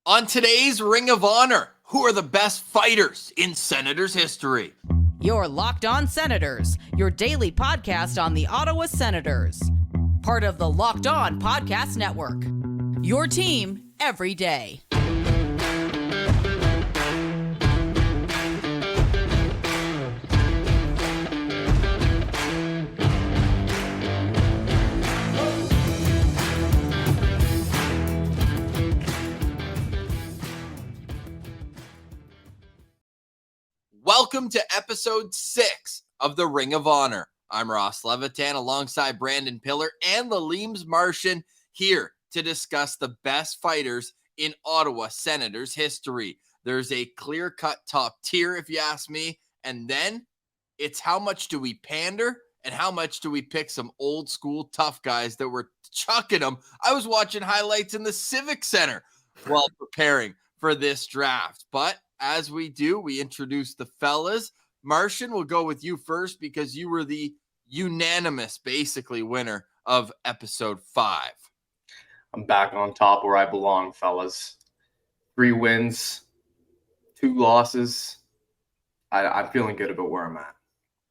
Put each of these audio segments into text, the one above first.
On today's Ring of Honor, who are the best fighters in Senators history? You're Locked On Senators, your daily podcast on the Ottawa Senators. Part of the Locked On Podcast Network. Your team every day. Welcome to episode 6 of the Ring of Honor. I'm Ross Levitan alongside Brandon Piller and Levitan Martian here to discuss the best fighters in Ottawa Senators history. There's a clear-cut top tier, if you ask me, and then it's how much do we pander and how much do we pick some old school tough guys that were chucking them. I was watching highlights in the Civic Center while preparing for this draft, but as we do, we introduce the fellas. Martian, we'll go with you first because you were the unanimous, basically, winner of episode 5. I'm back on top where I belong, fellas. 3 wins, 2 losses. I'm feeling good about where I'm at.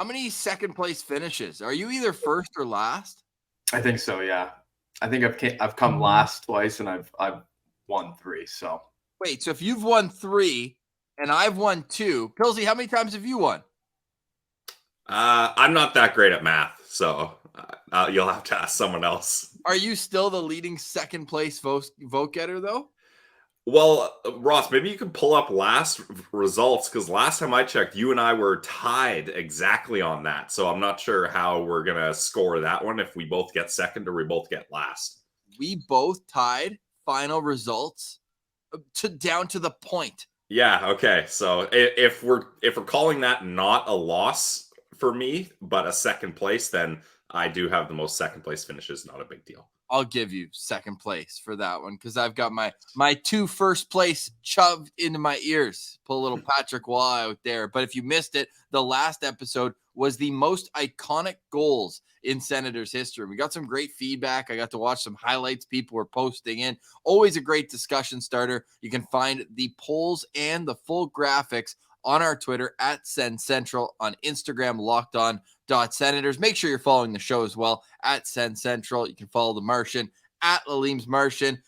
How many second place finishes? Are you either first or last? I think so, yeah. I think I've come last twice and I've won 3. So wait, so if you've won 3 and I've won 2, Pilsy, how many times have you won? I'm not that great at math, so you'll have to ask someone else. Are you still the leading second place vote getter, though? Well, Ross, maybe you can pull up last results, because last time I checked, you and I were tied exactly on that. So I'm not sure how we're going to score that one, if we both get second or we both get last. We both tied final results down to the point. Yeah, okay. So if we're calling that not a loss for me, but a second place, then I do have the most second place finishes. Not a big deal. I'll give you second place for that one because I've got my 2 first place shoved into my ears. Pull a little Patrick Waugh out there. But if you missed it, the last episode was the most iconic goals in Senators history. We got some great feedback. I got to watch some highlights people were posting in. Always a great discussion starter. You can find the polls and the full graphics on our Twitter at Sens Central, on Instagram, LockedOn.Senators. Make sure you're following the show as well at Sens Central. You can follow the Martian at Levitan Martian.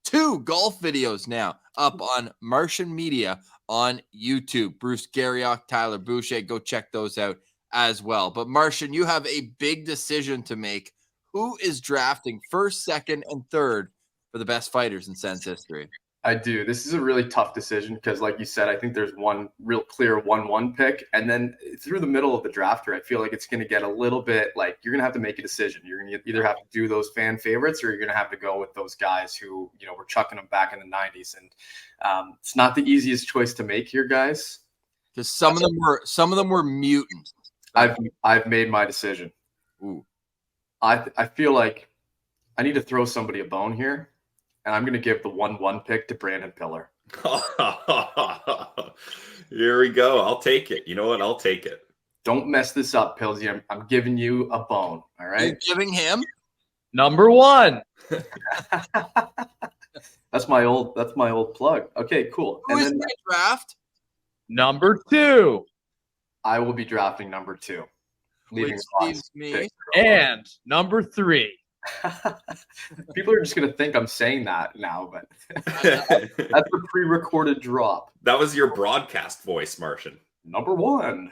2 golf videos now up on Martian Media on YouTube. Bruce Garriock, Tyler Boucher. Go check those out as well. But Martian, you have a big decision to make. Who is drafting first, second, and third for the best fighters in Sens history? I do. This is a really tough decision because, like you said, I think there's one real clear 1-1 pick. And then through the middle of the drafter, I feel like it's going to get a little bit like you're going to have to make a decision. You're going to either have to do those fan favorites or you're going to have to go with those guys who, were chucking them back in the 90s. And it's not the easiest choice to make here, guys. Because some of them were mutants. I've made my decision. Ooh. I feel like I need to throw somebody a bone here. And I'm going to give the 1-1 pick to Brandon Piller. Here we go. I'll take it. You know what? I'll take it. Don't mess this up, Pilsy. I'm giving you a bone. All right. You're giving him number 1. That's my old plug. Okay, cool. Who is my draft? Number 2. I will be drafting number 2. Which leaves me. And number 3. People are just going to think I'm saying that now, but that's a pre-recorded drop. That was your broadcast voice, Martian. Number 1.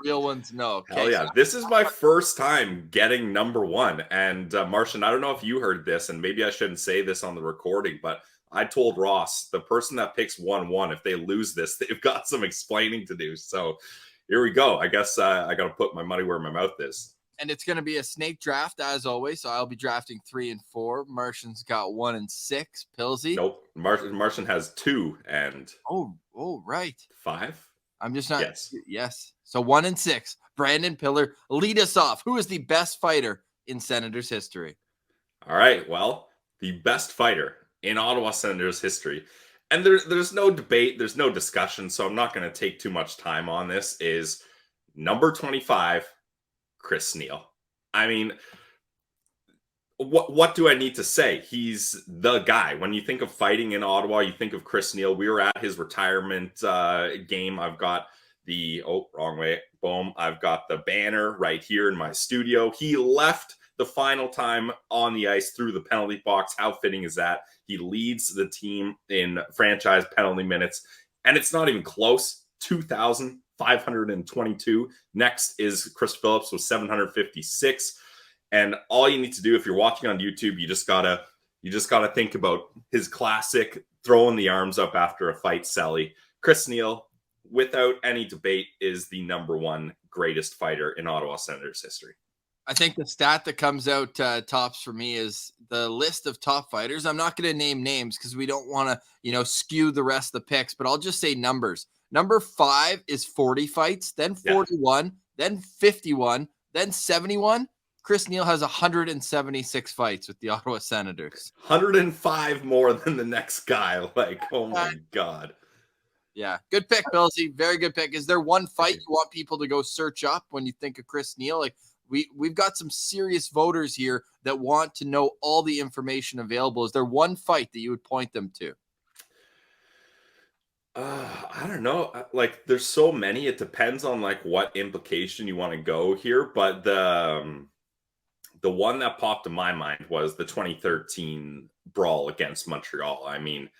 Real ones, no. Okay, Hell yeah. This is my first time getting number 1. And Martian, I don't know if you heard this, and maybe I shouldn't say this on the recording, but I told Ross, the person that picks 1-1, if they lose this, they've got some explaining to do. So here we go. I guess I got to put my money where my mouth is. And it's going to be a snake draft, as always. So I'll be drafting 3 and 4. Martian's got 1 and 6. Pilsy? Nope. Martian has 2 and... Oh, right. 5? I'm just not... Yes. So 1 and 6. Brandon Piller, lead us off. Who is the best fighter in Senators history? All right. Well, the best fighter in Ottawa Senators history, and there's no debate, there's no discussion, so I'm not going to take too much time on this, is number 25... Chris Neal. I mean, What do I need to say? He's the guy. When you think of fighting in Ottawa, you think of Chris Neil. We were at his retirement game. I've got wrong way. Boom. I've got the banner right here in my studio. He left the final time on the ice through the penalty box. How fitting is that? He leads the team in franchise penalty minutes, and it's not even close. 2,522. Next is Chris Phillips with 756. And all you need to do if you're watching on YouTube, you just gotta think about his classic throwing the arms up after a fight, Sally. Chris Neil, without any debate, is the number one greatest fighter in Ottawa Senators history. I think the stat that comes out tops for me is the list of top fighters. I'm not going to name names because we don't want to, skew the rest of the picks, but I'll just say numbers. Number 5 is 40 fights, then 41, then 51, then 71. Chris Neil has 176 fights with the Ottawa Senators. 105 more than the next guy. Like, oh my God. Yeah, good pick, Billsy. Very good pick. Is there one fight you want people to go search up when you think of Chris Neil? Like, we've got some serious voters here that want to know all the information available. Is there one fight that you would point them to? I don't know. Like, there's so many. It depends on like what implication you want to go here. But the one that popped in my mind was the 2013 brawl against Montreal. I mean,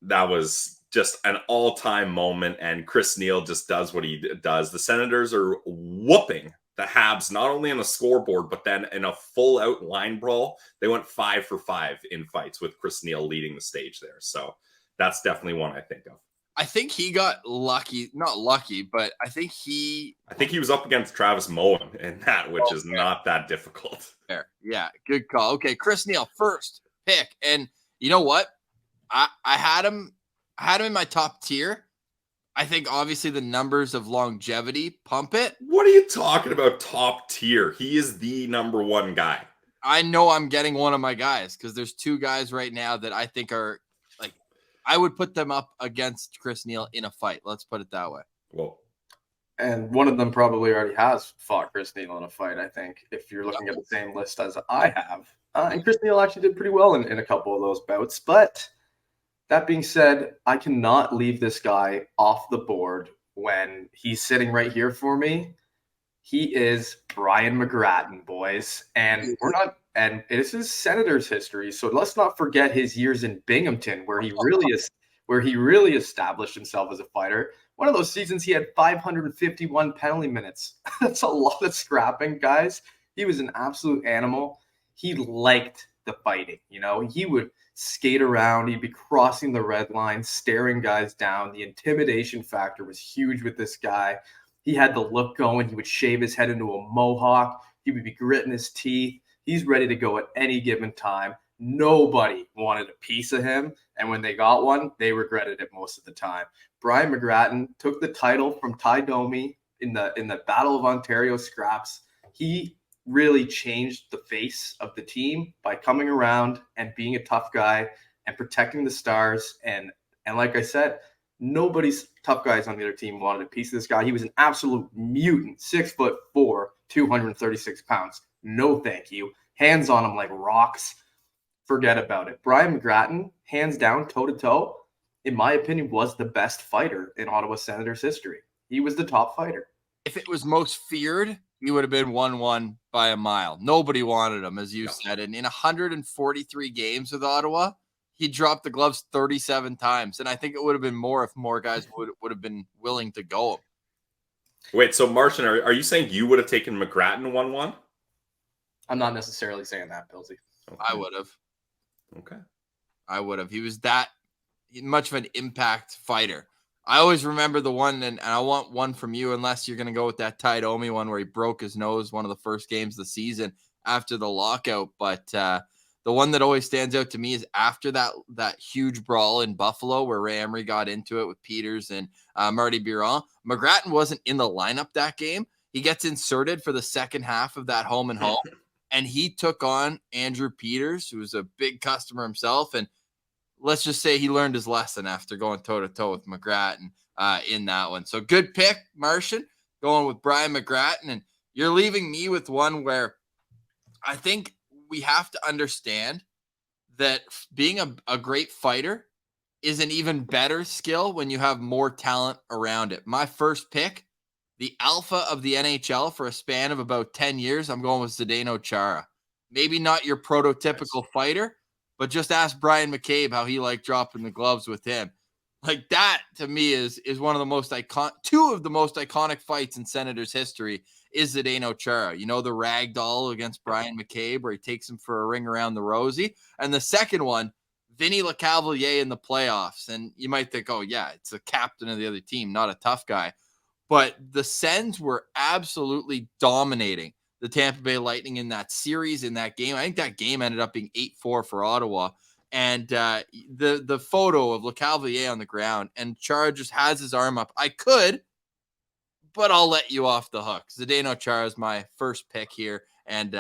that was just an all-time moment, and Chris Neil just does what he does. The Senators are whooping the Habs, not only on the scoreboard, but then in a full-out line brawl. They went 5 for 5 in fights with Chris Neil leading the stage there. So that's definitely one I think of. I think he got lucky, not lucky, but I think he was up against Travis Moen in that, which is not that difficult. Fair. Yeah, good call. Okay, Chris Neil, first pick. And you know what? I had him in my top tier. I think obviously the numbers of longevity pump it. What are you talking about top tier? He is the number one guy. I know I'm getting one of my guys because there's 2 guys right now that I think are like, I would put them up against Chris Neil in a fight. Let's put it that way. Whoa. And one of them probably already has fought Chris Neil in a fight, I think, if you're looking at the same list as I have. And Chris Neil actually did pretty well in a couple of those bouts. But that being said, I cannot leave this guy off the board when he's sitting right here for me. He is Brian McGrattan, boys. And this is Senators history. So let's not forget his years in Binghamton, where he really established himself as a fighter. One of those seasons, he had 551 penalty minutes. That's a lot of scrapping, guys. He was an absolute animal. He liked the fighting. He would skate around. He'd be crossing the red line, staring guys down. The intimidation factor was huge with this guy. He had the look going. He would shave his head into a mohawk. He would be gritting his teeth. He's ready to go at any given time. Nobody wanted a piece of him. And when they got one, they regretted it most of the time. Brian McGrattan took the title from Ty Domi in the Battle of Ontario scraps. He really changed the face of the team by coming around and being a tough guy and protecting the stars. And like I said, nobody's tough guys on the other team wanted a piece of this guy. He was an absolute mutant, 6'4", 236 pounds. No, thank you. Hands on him like rocks. Forget about it. Brian McGrattan, hands down, toe-to-toe, in my opinion, was the best fighter in Ottawa Senators history. He was the top fighter. If it was most feared, he would have been 1-1 by a mile. Nobody wanted him, as you said. And in 143 games with Ottawa, he dropped the gloves 37 times. And I think it would have been more if more guys would have been willing to go. Wait, so Martian, are you saying you would have taken McGrattan 1-1? I'm not necessarily saying that, Pilsy. Okay. I would have. Okay. I would have. He was that much of an impact fighter. I always remember the one, and I want one from you, unless you're going to go with that Ty Domi one where he broke his nose one of the first games of the season after the lockout. But the one that always stands out to me is after that huge brawl in Buffalo where Ray Emery got into it with Peters and Marty Biron. McGrattan wasn't in the lineup that game. He gets inserted for the second half of that home and home, and he took on Andrew Peters, who was a big customer himself, and let's just say he learned his lesson after going toe-to-toe with McGrattan in that one. So good pick, Martian, going with Brian McGrattan. And you're leaving me with one where I think we have to understand that being a great fighter is an even better skill when you have more talent around it. My first pick, the alpha of the NHL for a span of about 10 years, I'm going with Zdeno Chara. Maybe not your prototypical fighter, but just ask Brian McCabe how he liked dropping the gloves with him. Like that to me is one of the most two of the most iconic fights in Senators history is Zdeno Chara. You know, the ragdoll against Brian McCabe where he takes him for a ring around the rosy. And the second one, Vinny LeCavalier in the playoffs. And you might think, oh yeah, it's the captain of the other team, not a tough guy. But the Sens were absolutely dominating the Tampa Bay Lightning in that series, in that game. I think that game ended up being 8-4 for Ottawa. And the photo of LeCavalier on the ground, and Chara just has his arm up. I could, but I'll let you off the hook. Zdeno Chara is my first pick here, and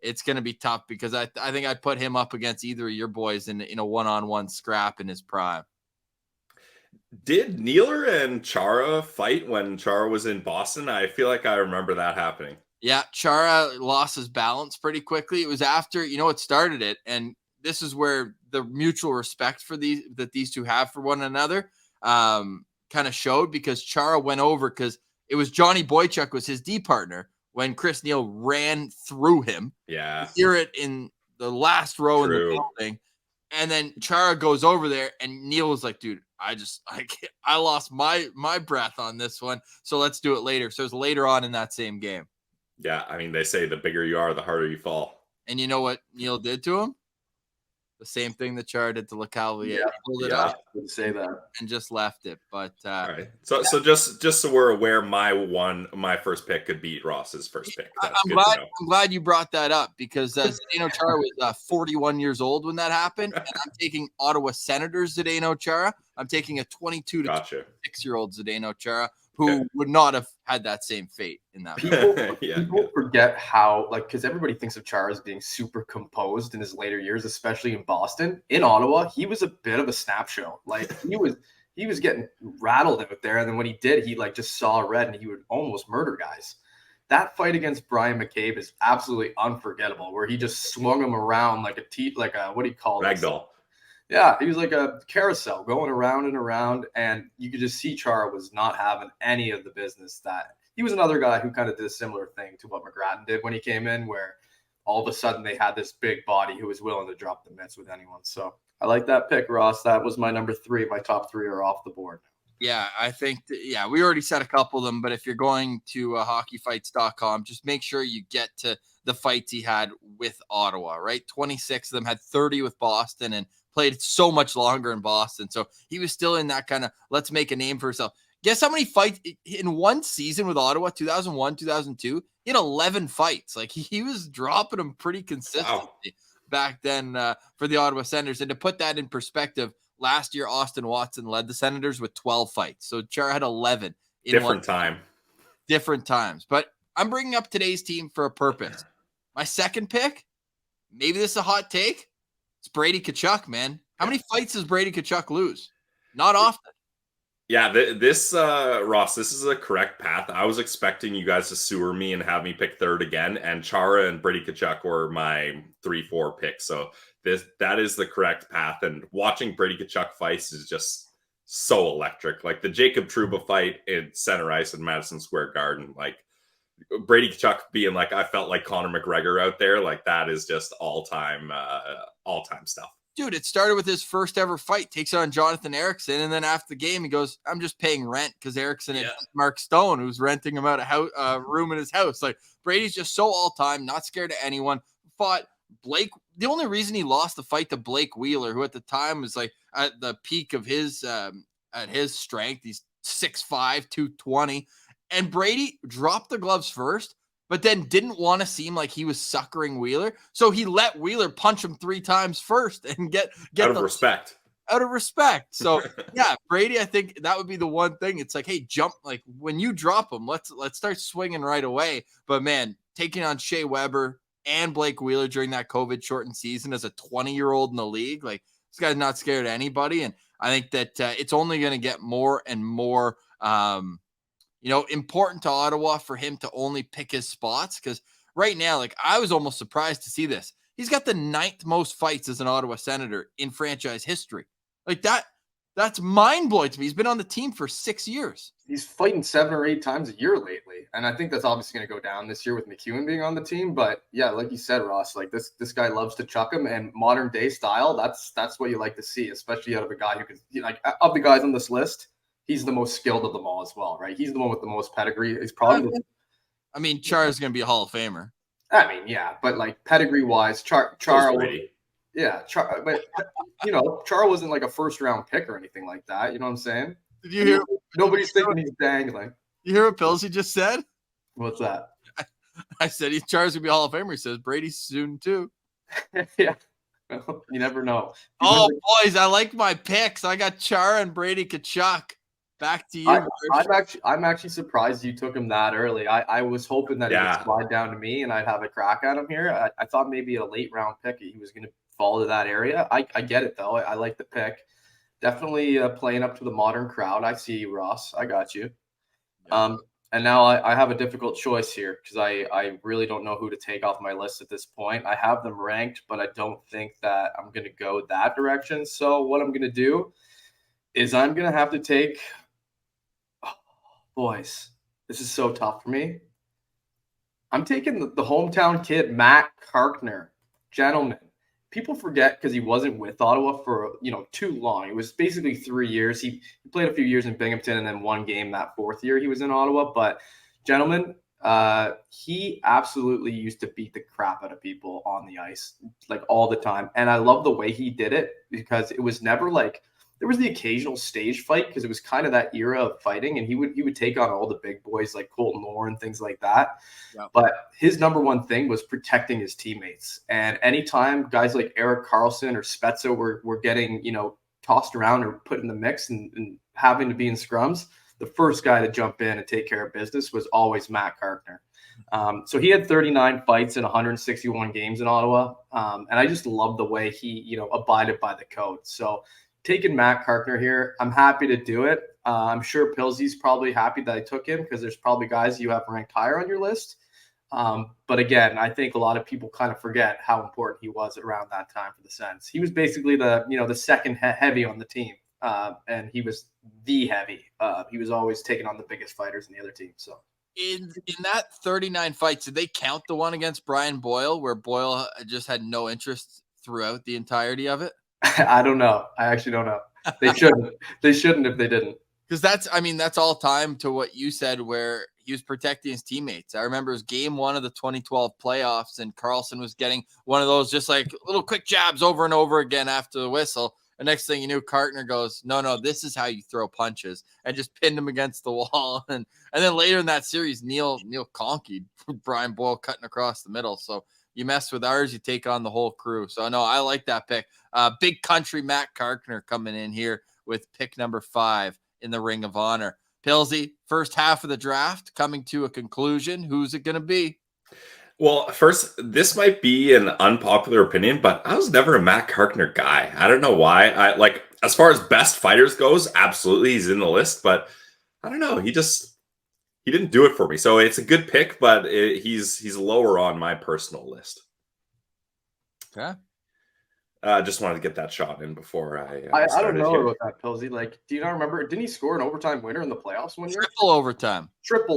it's going to be tough because I think I'd put him up against either of your boys in a one-on-one scrap in his prime. Did Nealer and Chara fight when Chara was in Boston? I feel like I remember that happening. Yeah, Chara lost his balance pretty quickly. It was after, it started it, and this is where the mutual respect for these two have for one another kind of showed, because Chara went over because it was Johnny Boychuk was his D partner when Chris Neil ran through him. Yeah. You hear it in the last row in the building. And then Chara goes over there and Neil was like, dude, I lost my breath on this one. So let's do it later. So it was later on in that same game. Yeah. I mean, they say the bigger you are, the harder you fall. And you know what Neil did to him? The same thing that Chara did to LeCavalier. Pulled it up. I would say that. And just left it. But all right. So just so we're aware, my first pick could beat Ross's first pick. I'm glad you brought that up, because Zdeno Chara was 41 years old when that happened. And I'm taking Ottawa Senators Zdeno Chara. I'm taking a 22 to 26-year-old Zdeno Chara who would not have had that same fate in that. People forget how, because everybody thinks of Chara as being super composed in his later years, especially in Boston. In Ottawa, he was a bit of a snap show. He was getting rattled out there, and then when he did, he just saw red and he would almost murder guys. That fight against Brian McCabe is absolutely unforgettable, where he just swung him around like a what do you call it? Ragdoll. Yeah, he was like a carousel going around and around, and you could just see Chara was not having any of the business. That he was another guy who kind of did a similar thing to what McGrattan did when he came in, where all of a sudden they had this big body who was willing to drop the mitts with anyone. So I like that pick, Ross. That was my number 3. My top 3 are off the board. Yeah, I think we already said a couple of them, but if you're going to hockeyfights.com, just make sure you get to the fights he had with Ottawa, right? 26 of them, had 30 with Boston, and played so much longer in Boston. So he was still in that kind of let's make a name for himself. Guess how many fights in one season with Ottawa, 2001, 2002? He had 11 fights. He was dropping them pretty consistently back then for the Ottawa Senators. And to put that in perspective, last year, Austin Watson led the Senators with 12 fights. So Chara had 11. Different times. But I'm bringing up today's team for a purpose. My second pick, maybe this is a hot take, it's Brady Tkachuk, man. How many fights does Brady Tkachuk lose? Not often. Yeah, this Ross, this is a correct path. I was expecting you guys to sewer me and have me pick third again, and Chara and Brady Tkachuk were my 3-4 picks. So that is the correct path. And watching Brady Tkachuk fights is just so electric. Like the Jacob Trouba fight in center ice in Madison Square Garden, Brady Tkachuk being I felt like Conor McGregor out there. That is just all-time stuff. Dude, it started with his first ever fight, takes on Jonathan Erickson, and then after the game, he goes, I'm just paying rent because Erickson had Mark Stone, who's renting him out a room in his house. Brady's just so all-time, not scared of anyone. Fought Blake. The only reason he lost the fight to Blake Wheeler, who at the time was at the peak of his strength. He's 6'5", 220. And Brady dropped the gloves first, but then didn't want to seem like he was suckering Wheeler. So he let Wheeler punch him 3 times first and get out of respect. Out of respect. So yeah, Brady, I think that would be the one thing. It's hey, jump, when you drop him, let's start swinging right away. But man, taking on Shea Weber and Blake Wheeler during that COVID shortened season as a 20-year-old in the league, this guy's not scared of anybody. And I think that it's only going to get more and more important to Ottawa for him to only pick his spots, because right now, I was almost surprised to see this. He's got the 9th most fights as an Ottawa Senator in franchise history. Like that's mind-blowing to me. He's been on the team for 6 years. He's fighting 7 or 8 times a year lately. And I think that's obviously going to go down this year with McEwen being on the team. But yeah, like you said, Ross, like this guy loves to chuck him, and modern day style, that's what you like to see, especially out of a guy who can, like, of the guys on this list, he's the most skilled of them all as well, right? He's the one with the most pedigree. He's probably I mean, Char is going to be a Hall of Famer. I mean, yeah, but like pedigree wise, Char, yeah, but you know, Char wasn't like a first round pick or anything like that. You know what I'm saying? Did you hear? Nobody's thinking he's dangling. You hear what Pilsy just said? What's that? I said Char's gonna be a Hall of Famer. He says Brady's soon too. Yeah, well, you never know. Oh, boys, I like my picks. I got Char and Brady Tkachuk. Back to you. I'm actually surprised you took him that early. I was hoping that he would slide down to me and I'd have a crack at him here. I thought maybe a late round pick he was going to fall to that area. I get it though. I like the pick. Definitely playing up to the modern crowd. I see you, Ross. I got you. Yeah. And now I have a difficult choice here because I really don't know who to take off my list at this point. I have them ranked, but I don't think that I'm going to go that direction. So what I'm going to do is I'm going to have to take – boys, this is so tough for me. I'm taking the hometown kid, Matt Carkner. Gentlemen, people forget because he wasn't with Ottawa for too long. It was basically 3 years. He played a few years in Binghamton and then 1 game that 4th year he was in Ottawa. But gentlemen, he absolutely used to beat the crap out of people on the ice, like all the time. And I love the way he did it because it was never like there was the occasional stage fight because it was kind of that era of fighting, and he would take on all the big boys like Colton Moore and things like that. Yeah. But his number one thing was protecting his teammates. And anytime guys like Erik Karlsson or Spezza were getting, tossed around or put in the mix and having to be in scrums, the first guy to jump in and take care of business was always Matt Carkner. So he had 39 fights in 161 games in Ottawa. And I just love the way he, abided by the code. So taking Matt Carkner here, I'm happy to do it. I'm sure Pilsy's probably happy that I took him because there's probably guys you have ranked higher on your list. But again, I think a lot of people kind of forget how important he was around that time for the Sens. He was basically the second heavy on the team, and he was the heavy. He was always taking on the biggest fighters in the other team. So in that 39 fights, did they count the one against Brian Boyle where Boyle just had no interest throughout the entirety of it? I don't know. I actually don't know. They shouldn't. They shouldn't if they didn't. Because that's all time to what you said where he was protecting his teammates. I remember it was game 1 of the 2012 playoffs and Karlsson was getting one of those just like little quick jabs over and over again after the whistle. The next thing you knew, Carkner goes, no, this is how you throw punches, and just pinned him against the wall. And then later in that series, Neil conkied Brian Boyle cutting across the middle. So you mess with ours, you take on the whole crew. So, no, I like that pick. Big country Matt Carkner coming in here with pick number 5 in the Ring of Honor. Pilsy, first half of the draft coming to a conclusion. Who's it going to be? Well, first, this might be an unpopular opinion, but I was never a Matt Carkner guy. I don't know why. As far as best fighters goes, absolutely he's in the list, but I don't know. He didn't do it for me. So it's a good pick, but he's lower on my personal list. Okay. Just wanted to get that shot in before I don't know here. About that, Pilsy. Like, do you not remember? Didn't he score an overtime winner in the playoffs one year? Triple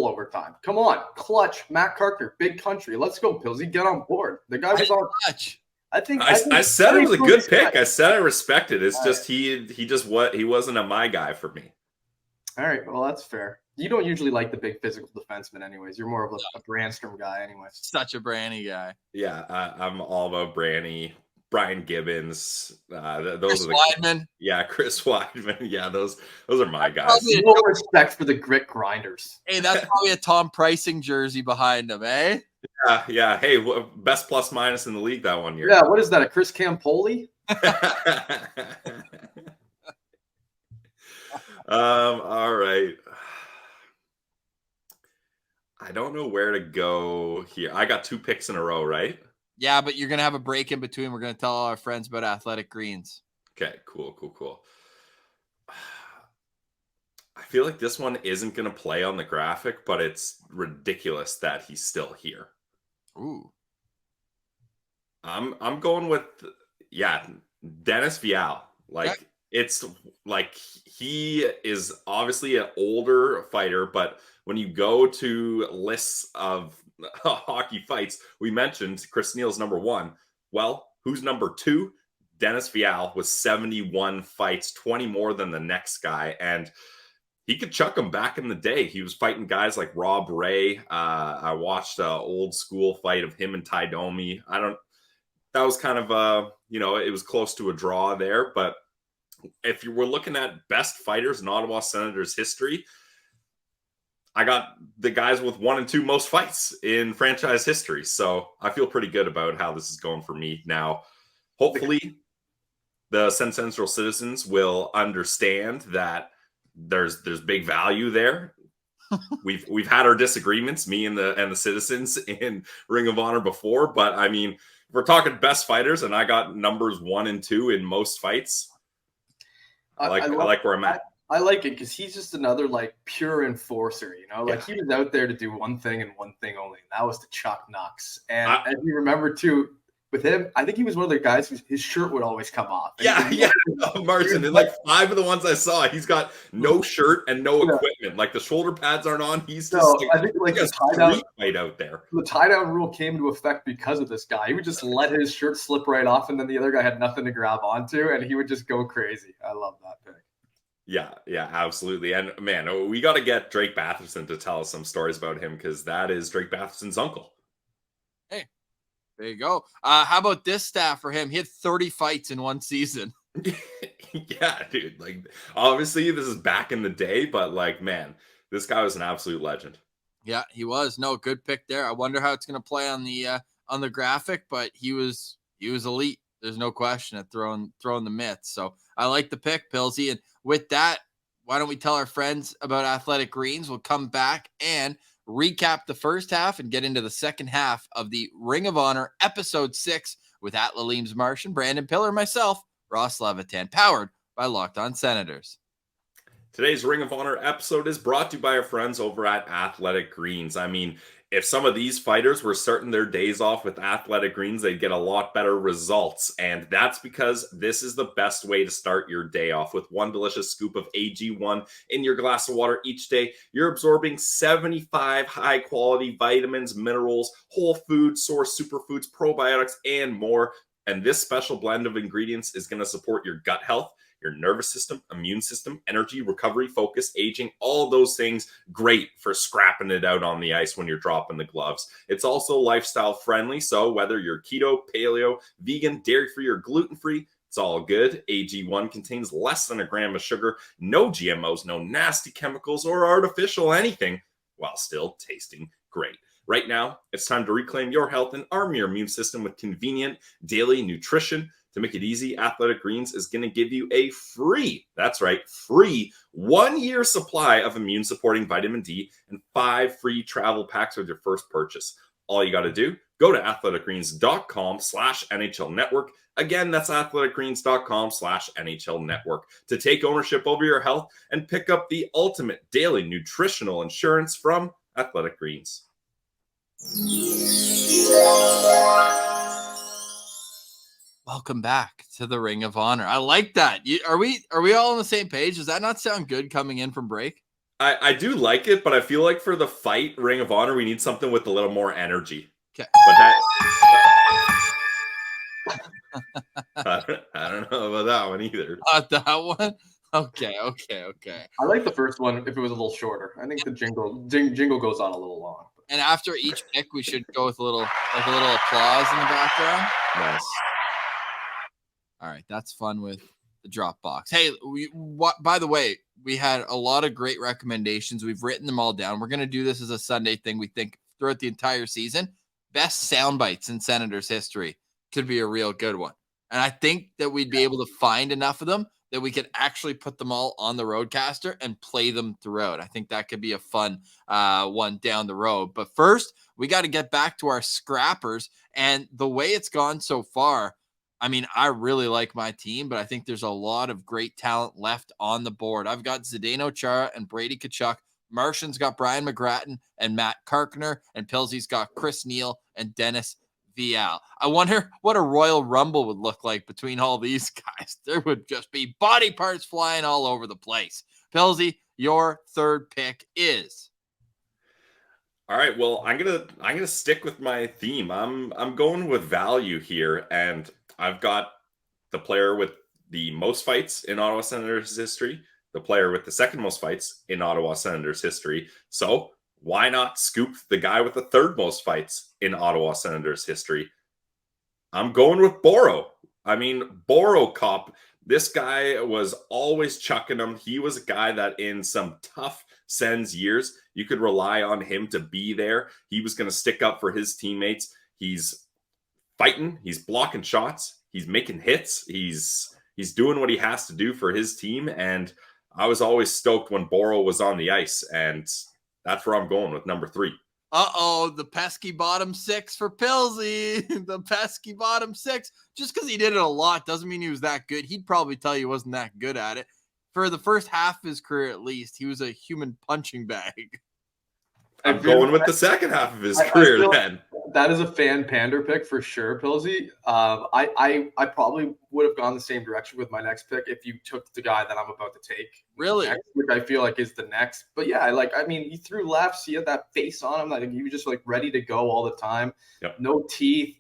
overtime. Come on. Clutch. Matt Carkner. Big country. Let's go, Pilsy. Get on board. The guy was on clutch. I said it was a good pick. I said I respected it. It's just he wasn't a my guy for me. All right. Well, that's fair. You don't usually like the big physical defenseman anyways. You're more of a Brandstrom guy anyways. Such a Branny guy. Yeah, I'm all about Branny. Brian Gibbons, Chris Weidman. Yeah, Chris Weidman. Yeah, those are my guys. No respect for the grit grinders. Hey, that's probably a Tom Pricing jersey behind him, eh? Yeah. Hey, best plus minus in the league that one year. Yeah, what is that? A Chris Campoli? All right. I don't know where to go here. I got 2 picks in a row, right? Yeah, but you're going to have a break in between. We're going to tell all our friends about Athletic Greens. Okay, cool. I feel like this one isn't going to play on the graphic, but it's ridiculous that he's still here. Ooh. I'm going with Dennis Vial. Like it's like he is obviously an older fighter, but when you go to lists of hockey fights, we mentioned Chris Neal's number 1. Well, who's number 2? Dennis Vial with 71 fights, 20 more than the next guy, and he could chuck him back in the day. He was fighting guys like Rob Ray. I watched an old school fight of him and Ty Domi. That was kind of it was close to a draw there. But if you were looking at best fighters in Ottawa Senators history, I got the guys with 1 and 2 most fights in franchise history. So I feel pretty good about how this is going for me now. Hopefully, the Sens Central citizens will understand that there's big value there. We've had our disagreements, me and the citizens in Ring of Honor before, but I mean, if we're talking best fighters, and I got numbers 1 and 2 in most fights. I like where I'm at. I like it because he's just another like pure enforcer, Like he was out there to do one thing and one thing only, and that was to chuck knocks. And as you remember too, with him, I think he was one of the guys his shirt would always come off. Martin. And like 5 of the ones I saw, he's got no shirt and no equipment. Like the shoulder pads aren't on. He's just I think like the tie-down fight out there. The tie-down rule came into effect because of this guy. He would just let his shirt slip right off, and then the other guy had nothing to grab onto, and he would just go crazy. I love that pick. Yeah, absolutely. And man, we got to get Drake Batherson to tell us some stories about him, because that is Drake Batherson's uncle. Hey, there you go. How about this stat for him? He had 30 fights in one season. Yeah, dude. Like, obviously, this is back in the day, but like, man, this guy was an absolute legend. Yeah, he was. No, good pick there. I wonder how it's going to play on the graphic, but he was elite. There's no question at throwing the mitts. So I like the pick, Pillsy. And with that, why don't we tell our friends about Athletic Greens? We'll come back and recap the first half and get into the second half of the Ring of Honor episode 6 with Levitan Martian, Brandon Piller, myself, Ross Levitan, powered by Locked On Senators. Today's Ring of Honor episode is brought to you by our friends over at Athletic Greens. I mean, if some of these fighters were starting their days off with Athletic Greens, they'd get a lot better results. And that's because this is the best way to start your day off. With one delicious scoop of AG1 in your glass of water each day, you're absorbing 75 high-quality vitamins, minerals, whole food source superfoods, probiotics, and more. And this special blend of ingredients is going to support your gut health, your nervous system, immune system, energy, recovery, focus, aging, all those things. Great for scrapping it out on the ice when you're dropping the gloves. It's also lifestyle friendly, so whether you're keto, paleo, vegan, dairy-free, or gluten-free, it's all good. AG1 contains less than a gram of sugar, no GMOs, no nasty chemicals or artificial anything, while still tasting great. Right now, it's time to reclaim your health and arm your immune system with convenient daily nutrition. To make it easy, Athletic Greens is going to give you a free 1-year supply of immune-supporting vitamin D and 5 free travel packs with your first purchase. All you got to do, go to athleticgreens.com/NHL Network. Again, that's athleticgreens.com/NHL Network to take ownership over your health and pick up the ultimate daily nutritional insurance from Athletic Greens. Welcome back to the Ring of Honor. I like that. Are we all on the same page? Does that not sound good coming in from break? I do like it, but I feel like for the fight Ring of Honor, we need something with a little more energy. Okay. But that I don't know about that one either. That one? Okay. I like the first one if it was a little shorter. I think the jingle goes on a little long. And after each pick, we should go with a little applause in the background. Nice. All right, that's fun with the drop box. Hey, by the way, we had a lot of great recommendations. We've written them all down. We're going to do this as a Sunday thing, we think, throughout the entire season. Best sound bites in Senators history could be a real good one. And I think that we'd be able to find enough of them that we could actually put them all on the Roadcaster and play them throughout. I think that could be a fun one down the road. But first, we got to get back to our scrappers. And the way it's gone so far, I mean, I really like my team, but I think there's a lot of great talent left on the board. I've got Zdeno Chara and Brady Tkachuk. Martian's got Brian McGrattan and Matt Karkner, and Pilsey's got Chris Neal and Dennis VL. I wonder what a Royal Rumble would look like between all these guys. There would just be body parts flying all over the place. Pilsy, your third pick is. All right, well, I'm gonna stick with my theme. I'm going with value here, and I've got the player with the most fights in Ottawa Senators history, the player with the second most fights in Ottawa Senators history. So why not scoop the guy with the third most fights in Ottawa Senators history? I'm going with Boro. I mean, Boro Cop. This guy was always chucking them. He was a guy that in some tough Sens years, you could rely on him to be there. He was going to stick up for his teammates. He's fighting. He's blocking shots. He's making hits. He's doing what he has to do for his team. And I was always stoked when Boro was on the ice. And that's where I'm going with number 3. The pesky bottom 6 for Pilsy. The pesky bottom 6. Just because he did it a lot doesn't mean he was that good. He'd probably tell you he wasn't that good at it. For the first half of his career, at least, he was a human punching bag. I'm going with the second half of his career then. That is a fan pander pick for sure, Pilsy. I probably would have gone the same direction with my next pick if you took the guy that I'm about to take. Really? Next, which I feel like is the next. But yeah, he threw lefts. He had that face on him. Like he was just like ready to go all the time. Yep. No teeth.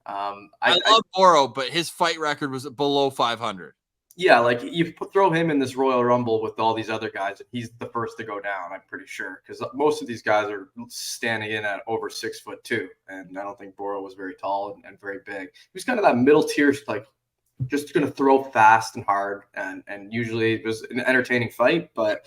I love Boro, but his fight record was below 500. Yeah, like you throw him in this Royal Rumble with all these other guys, and he's the first to go down, I'm pretty sure. Because most of these guys are standing in at over 6'2", and I don't think Boro was very tall and very big. He was kind of that middle tier, like just going to throw fast and hard, and usually it was an entertaining fight, but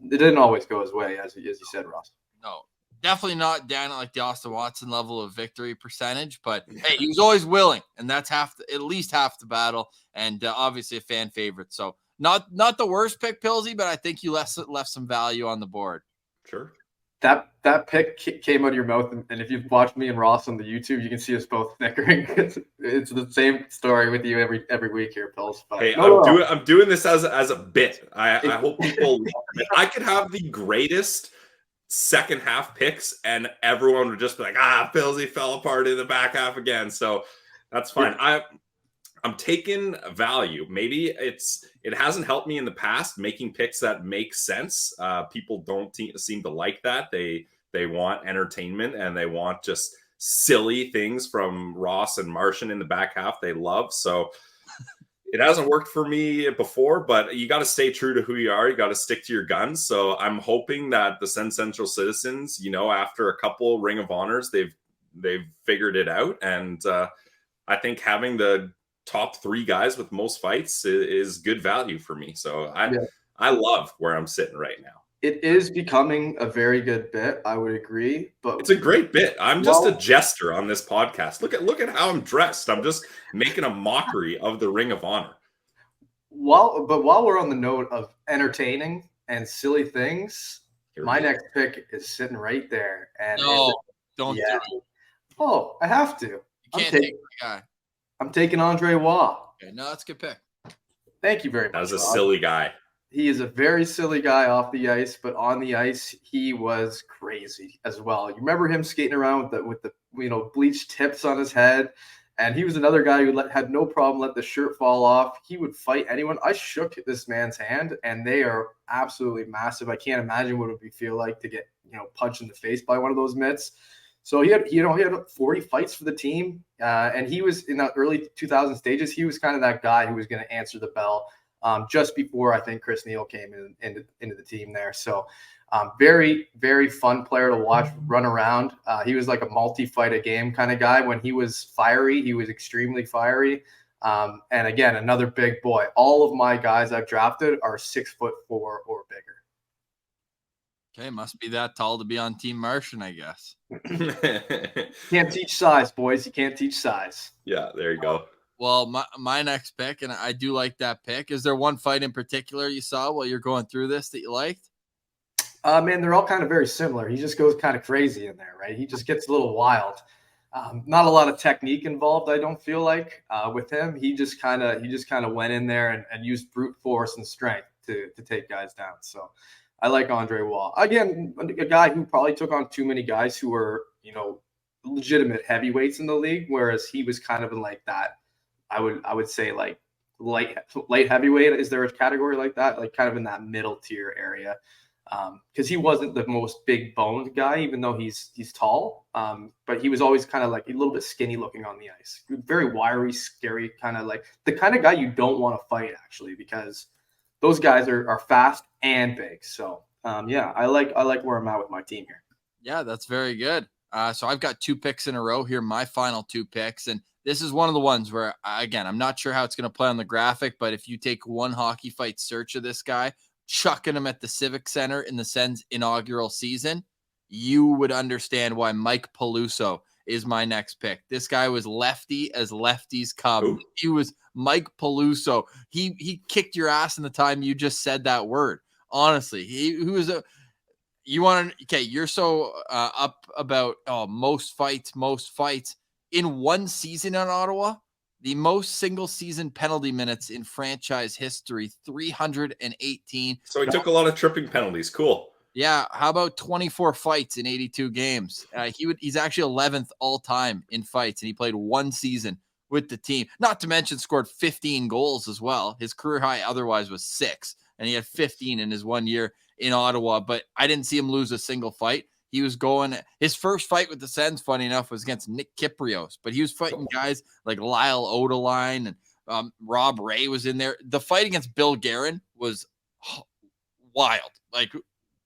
it didn't always go his way, as you said, Ross. No, definitely not down at like the Austin Watson level of victory percentage, but hey, he was always willing, and that's at least half the battle, and obviously a fan favorite. So not the worst pick, Pilsy, but I think you left some value on the board. Sure. That pick came out of your mouth, and if you've watched me and Ross on the YouTube, you can see us both snickering. It's the same story with you every week here, Pils. But hey, I'm doing this as a bit. I hope people. I could have the greatest second half picks, and everyone would just be like, Pilsy fell apart in the back half again. So that's fine. I'm taking value. Maybe it hasn't helped me in the past making picks that make sense. People don't seem to like that. They want entertainment, and they want just silly things from Ross and Martian in the back half they love. So it hasn't worked for me before, but you got to stay true to who you are. You got to stick to your guns. So I'm hoping that the Sens Central citizens, after a couple Ring of Honors, they've figured it out. And I think having the top 3 guys with most fights is good value for me. So I love where I'm sitting right now. It is becoming a very good bit. I would agree, but it's a great bit. I'm just a jester on this podcast. Look at how I'm dressed. I'm just making a mockery of the Ring of Honor. While we're on the note of entertaining and silly things, my next pick is sitting right there. And don't do it. Oh, I have to. You can't take the guy. I'm taking Andre Waugh. Okay, no, that's a good pick. Thank you very much. That was a silly guy. He is a very silly guy off the ice, but on the ice, he was crazy as well. You remember him skating around with the bleached tips on his head, and he was another guy who had no problem let the shirt fall off. He would fight anyone. I shook this man's hand, and they are absolutely massive. I can't imagine what it would feel like to get punched in the face by one of those mitts. So he had 40 fights for the team, and he was in the early 2000 stages. He was kind of that guy who was going to answer the bell just before I think Chris Neal came into the team there. So very, very fun player to watch run around. He was like a multi-fight a game kind of guy. When he was fiery, he was extremely fiery. And again, another big boy. All of my guys I've drafted are 6'4" or bigger. Okay, must be that tall to be on Team Martian, I guess. Can't teach size, boys. You can't teach size. Yeah, there you go. Well, my next pick, and I do like that pick. Is there one fight in particular you saw while you're going through this that you liked? Man, they're all kind of very similar. He just goes kind of crazy in there, right? He just gets a little wild. Not a lot of technique involved, I don't feel like, with him. He just kind of went in there and used brute force and strength to take guys down. So I like Andre Waugh. Again, a guy who probably took on too many guys who were, legitimate heavyweights in the league, whereas he was kind of in like that. I would say like light heavyweight. Is there a category like that? Like kind of in that middle tier area. Because he wasn't the most big boned guy, even though he's tall. But he was always kind of like a little bit skinny looking on the ice. Very wiry, scary, kind of like the kind of guy you don't want to fight actually, because those guys are fast and big. So yeah, I like where I'm at with my team here. Yeah, that's very good. So I've got 2 picks in a row here, my final 2 picks. And this is one of the ones where, again, I'm not sure how it's going to play on the graphic, but if you take one hockey fight search of this guy, chucking him at the Civic Center in the Sens inaugural season, you would understand why Mike Peluso is my next pick. This guy was lefty as lefties come. Ooh. He was Mike Peluso. He kicked your ass in the time you just said that word. Honestly, he was a. You want to? Okay, you're so up about most fights in one season in Ottawa. The most single season penalty minutes in franchise history, 318. So he took a lot of tripping penalties. Cool. Yeah. How about 24 fights in 82 games? He's actually 11th all time in fights, and he played one season with the team. Not to mention scored 15 goals as well. His career high otherwise was 6, and he had 15 in his 1 year in Ottawa, but I didn't see him lose a single fight. He was going, his first fight with the Sens, funny enough, was against Nick Kyprios, but he was fighting guys like Lyle Odeline and Rob Ray was in there. The fight against Bill Guerin was wild. Like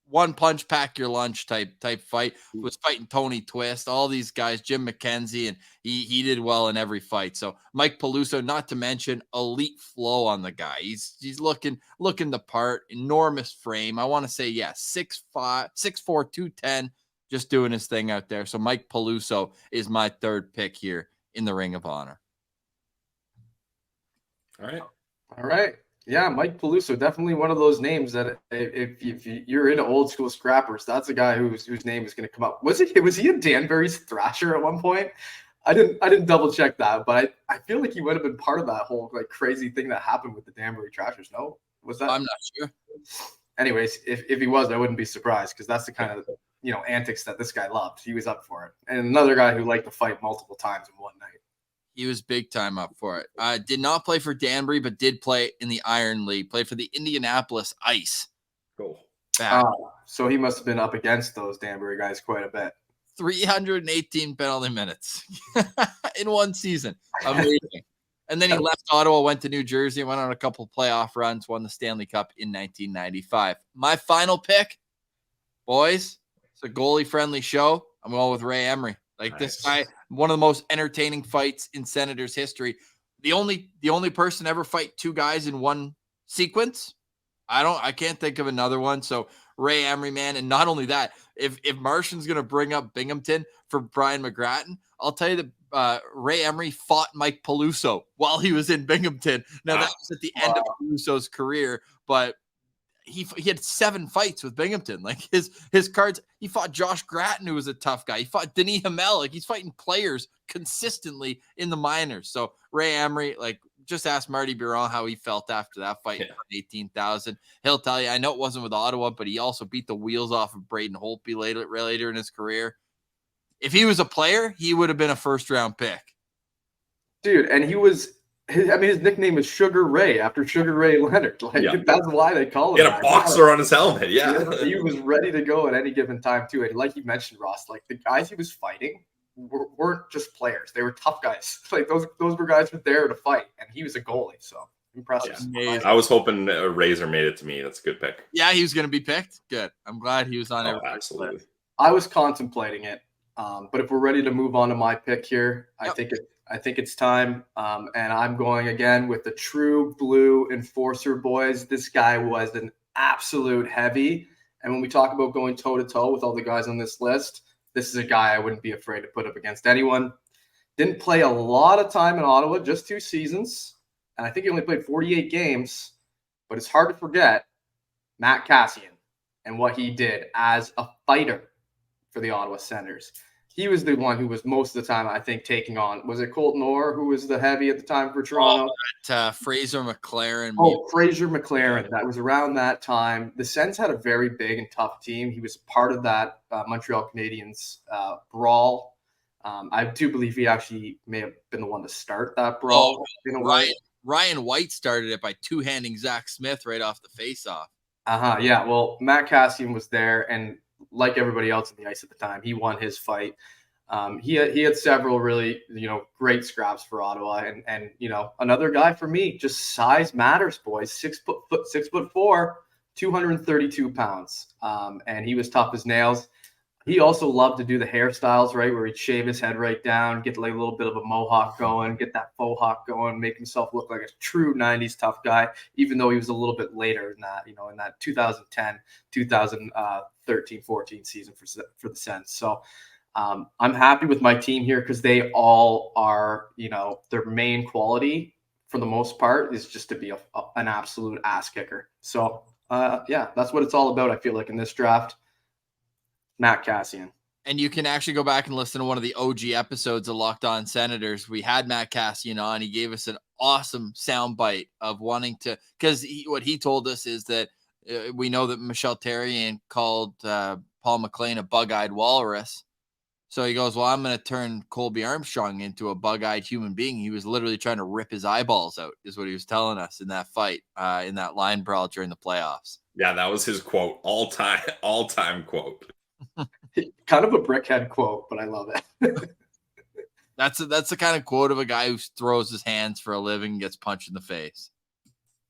one punch, pack your lunch type fight. Was fighting Tony Twist, all these guys, Jim McKenzie, and he did well in every fight. So Mike Peluso, not to mention elite flow on the guy. He's looking the part, enormous frame. I want to say, 6'5", 6'4", 210, just doing his thing out there. So Mike Peluso is my 3rd pick here in the Ring of Honor. All right. Yeah, Mike Peluso, definitely one of those names that if you're into old school scrappers, that's a guy whose name is going to come up. Was he a Danbury's Thrasher at one point? I didn't double check that, but I feel like he would have been part of that whole like crazy thing that happened with the Danbury Thrashers. No, was that? I'm not sure. Anyways, if he was, I wouldn't be surprised, because that's the kind of antics that this guy loved. He was up for it, and another guy who liked to fight multiple times in one night. He was big time up for it. Did not play for Danbury, but did play in the Iron League. Played for the Indianapolis Ice. Cool. So he must have been up against those Danbury guys quite a bit. 318 penalty minutes in one season. Amazing. And then he left Ottawa, went to New Jersey, went on a couple playoff runs, won the Stanley Cup in 1995. My final pick, boys, it's a goalie-friendly show. I'm going with Ray Emery. Like This guy, one of the most entertaining fights in Senators history. The only person to ever fight 2 guys in one sequence. I can't think of another one. So Ray Emery, man, and not only that, if Martian's gonna bring up Binghamton for Brian McGrattan, I'll tell you that Ray Emery fought Mike Peluso while he was in Binghamton. Now that was at the end of Peluso's career, but he had 7 fights with Binghamton. Like his cards, he fought Josh Gratton, who was a tough guy. He fought Denis Hamel. Like he's fighting players consistently in the minors. So Ray Emery, like just ask Marty Biron how he felt after that fight in 18,000. He'll tell you, I know it wasn't with Ottawa, but he also beat the wheels off of Braden Holtby later in his career. If he was a player, he would have been a 1st-round pick. Dude, and his nickname is Sugar Ray after Sugar Ray Leonard. That's why they call him. He had a boxer on his helmet. Yeah. He was ready to go at any given time too. And like you mentioned, Ross, like the guys he was fighting weren't just players. They were tough guys. Like those were guys who were there to fight, and he was a goalie. So impressive. Yeah. I was hoping Razor made it to me. That's a good pick. Yeah, he was going to be picked. Good. I'm glad he was on it. Absolutely. I was contemplating it, but if we're ready to move on to my pick here, I think it's time. And I'm going again with the true blue enforcer, boys. This guy was an absolute heavy. And when we talk about going toe-to-toe with all the guys on this list, this is a guy I wouldn't be afraid to put up against anyone. Didn't play a lot of time in Ottawa, just 2 seasons. And I think he only played 48 games. But it's hard to forget Matt Kassian and what he did as a fighter for the Ottawa Senators. He was the one who was most of the time, I think, taking on, was it Colton Orr, who was the heavy at the time for Toronto? Fraser McLaren. Fraser McLaren. That was around that time. The Sens had a very big and tough team. He was part of that Montreal Canadiens brawl. I do believe he actually may have been the one to start that brawl. Ryan White started it by two-handing Zach Smith right off the face-off. Yeah. Well, Matt Cassian was there, and like everybody else on the ice at the time, he won his fight. He had several really, great scraps for Ottawa, and another guy for me. Just size matters, boys. 6'4", 232 pounds, and he was tough as nails. He also loved to do the hairstyles, right, where he'd shave his head right down, get like a little bit of a mohawk going, get that faux hawk going, make himself look like a true 90s tough guy, even though he was a little bit later in that, in that 2010, 2013, 14 season for the Sens. So I'm happy with my team here because they all are, their main quality for the most part is just to be an absolute ass kicker. So, that's what it's all about, I feel like, in this draft. Matt Cassian. And you can actually go back and listen to one of the OG episodes of Locked On Senators. We had Matt Cassian on. He gave us an awesome soundbite of wanting to, because what he told us is that we know that Michel Therrien called Paul McLean a bug-eyed walrus. So he goes, well, I'm going to turn Colby Armstrong into a bug-eyed human being. He was literally trying to rip his eyeballs out, is what he was telling us in that fight, in that line brawl during the playoffs. Yeah, that was his quote, all-time quote. Kind of a brickhead quote, but I love it. That's the kind of quote of a guy who throws his hands for a living and gets punched in the face.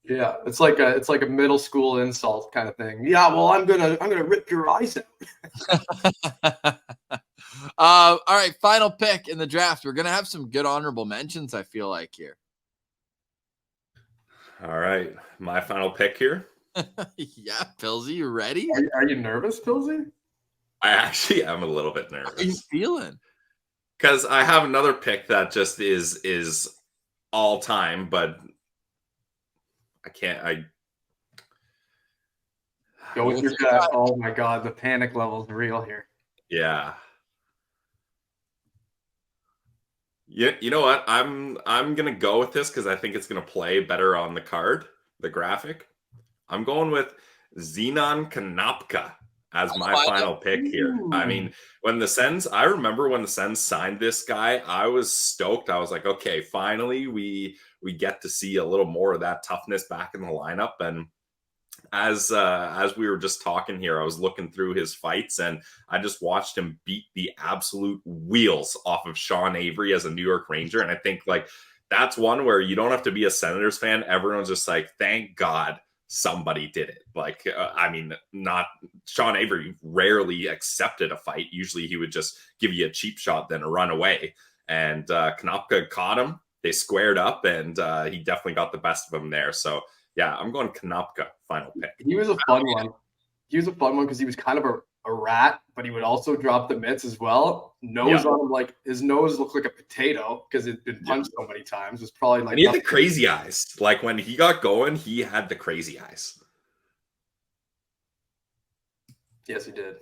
Yeah, it's like a middle school insult kind of thing. Yeah, well, I'm gonna rip your eyes out. All right, final pick in the draft. We're gonna have some good honorable mentions, I feel like, here. All right, my final pick here. Yeah, Pilsy, you ready? Are you nervous, Pilsy? I actually am a little bit nervous. How are you feeling? Because I have another pick that just is all time, but I can't. Go with your gut. Oh my God, the panic level is real here. Yeah. You know what? I'm gonna go with this because I think it's gonna play better on the card, the graphic. I'm going with Zenon Konopka as my final pick here. I mean, I remember when the Sens signed this guy, I was stoked. I was like, okay, finally we get to see a little more of that toughness back in the lineup. And as we were just talking here, I was looking through his fights and I just watched him beat the absolute wheels off of Sean Avery as a New York Ranger. And I think like that's one where you don't have to be a Senators fan. Everyone's just like, thank God somebody did it. Like, I mean, not Sean Avery rarely accepted a fight. Usually he would just give you a cheap shot, then run away. And Konopka caught him. They squared up and he definitely got the best of him there. So yeah, I'm going Konopka, final pick. He was a fun one. He was a fun one because he was kind of a rat, but he would also drop the mitts as well. Nose on him, like his nose looked like a potato because it'd been punched so many times. It was probably like. And he had the crazy eyes. Like when he got going, he had the crazy eyes. Yes, he did.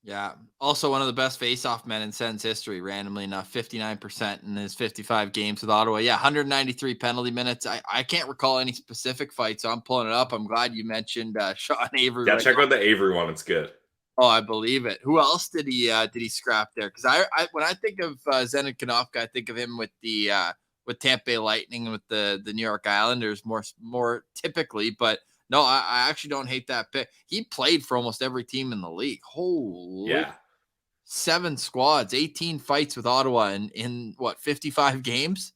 Yeah. Also one of the best face-off men in Sens history, randomly enough, 59% in his 55 games with Ottawa. Yeah, 193 penalty minutes. I can't recall any specific fight, so I'm pulling it up. I'm glad you mentioned Sean Avery. Yeah, check out the Avery one. It's good. Oh, I believe it. Who else did he scrap there? Because I when I think of Zenon Konopka, I think of him with the with Tampa Bay Lightning and with the New York Islanders more typically, but no, I actually don't hate that pick. He played for almost every team in the league. Holy, yeah, 7 squads, 18 fights with Ottawa in what, 55 games?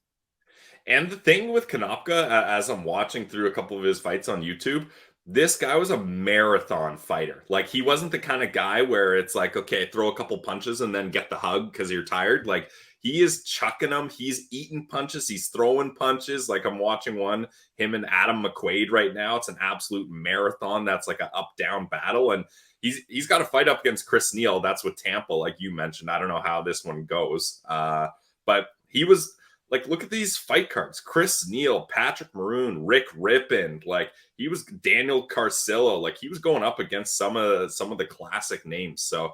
And the thing with Konopka, as I'm watching through a couple of his fights on YouTube, this guy was a marathon fighter. Like he wasn't the kind of guy where it's like, okay, throw a couple punches and then get the hug because you're tired. Like he is chucking them. He's eating punches. He's throwing punches. Like I'm watching him and Adam McQuaid right now. It's an absolute marathon. That's like an up-down battle. And he's got to fight up against Chris Neal. That's with Tampa, like you mentioned. I don't know how this one goes. But he was like, look at these fight cards. Chris Neal, Patrick Maroon, Rick Rippon. Like he was Daniel Carcillo. Like he was going up against some of the classic names. So